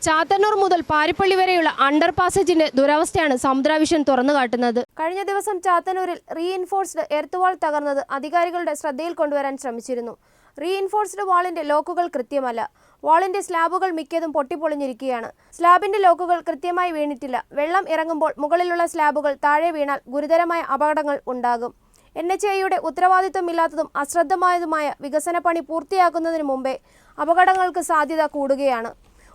ചാത്തന്നൂർ മുതൽ പാരിപ്പള്ളി വരെയുള്ള അണ്ടർ പാസേജിന്റെ ദുരവസ്ഥയാണ് സമുദ്രവിഷൻ തുറന്നു കാട്ടുന്നത്. കഴിഞ്ഞ ദിവസം ചാത്തന്നൂരിൽ റീഇൻഫോഴ്സ്ഡ് എർത്ത് വാൾ തകർന്നത് അധികാരികളുടെ ശ്രദ്ധയിൽ കൊണ്ടുവരാൻ ശ്രമിച്ചിരുന്നു. റീഇൻഫോഴ്സ്ഡ് വാളിന്റെ ലോക്കുകൾ കൃത്യമല്ല. വാളിന്റെ സ്ലാബുകൾ മിക്കതും പൊട്ടിപ്പൊളിഞ്ഞിരിക്കുകയാണ്. സ്ലാബിന്റെ ലോക്കുകൾ കൃത്യമായി വീണിട്ടില്ല. വെള്ളം ഇറങ്ങുമ്പോൾ മുകളിലുള്ള സ്ലാബുകൾ താഴെ വീണാൽ ഗുരുതരമായ അപകടങ്ങൾ ഉണ്ടാകും. NHAIയുടെ ഉത്തരവാദിത്തമില്ലാത്തതും അശ്രദ്ധമായതുമായ വികസന പണി പൂർത്തിയാക്കുന്നതിന് മുമ്പേ അപകടങ്ങൾക്ക് സാധ്യത കൂടുകയാണ്.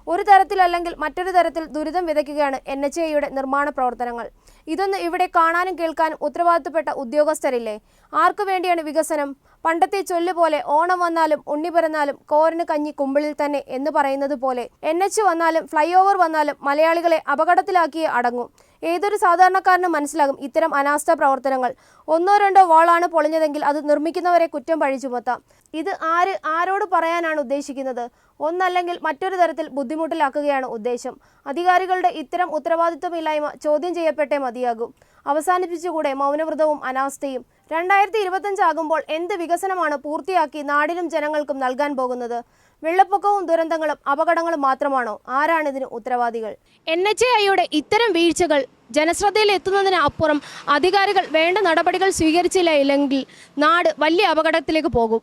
ഒരു തരത്തിലല്ലെങ്കിൽ മറ്റൊരു തരത്തിൽ ദുരിതം വിതയ്ക്കുകയാണ് NHAIയുടെ നിർമ്മാണ പ്രവർത്തനങ്ങൾ. ഇതൊന്ന് ഇവിടെ കാണാനും കേൾക്കാനും ഉത്തരവാദിത്തപ്പെട്ട ഉദ്യോഗസ്ഥരില്ലേ? ആർക്കു വേണ്ടിയാണ് വികസനം? പണ്ടത്തെ ചൊല്ലുപോലെ ഓണം വന്നാലും ഉണ്ണി പിറന്നാലും കോരന് കഞ്ഞി കുമ്പിളിൽ തന്നെ എന്ന് പറയുന്നത് പോലെ NH വന്നാലും ഫ്ലൈ ഓവർ വന്നാലും മലയാളികളെ അപകടത്തിലാക്കിയേ അടങ്ങും. ഏതൊരു സാധാരണക്കാരനും മനസ്സിലാകും ഇത്തരം അനാസ്ഥ പ്രവർത്തനങ്ങൾ. ഒന്നോ രണ്ടോ വാളാണ് പൊളിഞ്ഞതെങ്കിൽ അത് നിർമ്മിക്കുന്നവരെ കുറ്റം പഴി ചുമത്താം. ഇത് ആരോട് പറയാനാണ് ഉദ്ദേശിക്കുന്നത്? ഒന്നല്ലെങ്കിൽ മറ്റൊരു തരത്തിൽ ബുദ്ധിമുട്ടിലാക്കുകയാണ് ഉദ്ദേശം. അധികാരികളുടെ ഇത്തരം ഉത്തരവാദിത്വമില്ലായ്മ ചോദ്യം ചെയ്യപ്പെട്ടേ മതിയാകും. അവസാനിപ്പിച്ചുകൂടെ മൗനവ്രതവും അനാസ്ഥയും? 2025 ആകുമ്പോൾ എന്ത് വികസനമാണ് പൂർത്തിയാക്കി നാടിനും ജനങ്ങൾക്കും നൽകാൻ പോകുന്നത്? വെള്ളപ്പൊക്കവും ദുരന്തങ്ങളും അപകടങ്ങളും മാത്രമാണോ? ആരാണിതിന് ഉത്തരവാദികൾ? NHAIയുടെ ഇത്തരം വീഴ്ചകൾ ജനശ്രദ്ധയിൽ എത്തുന്നതിന് അപ്പുറം അധികാരികൾ വേണ്ട നടപടികൾ സ്വീകരിച്ചില്ലെങ്കിൽ നാട് വലിയ അപകടത്തിലേക്ക് പോകും.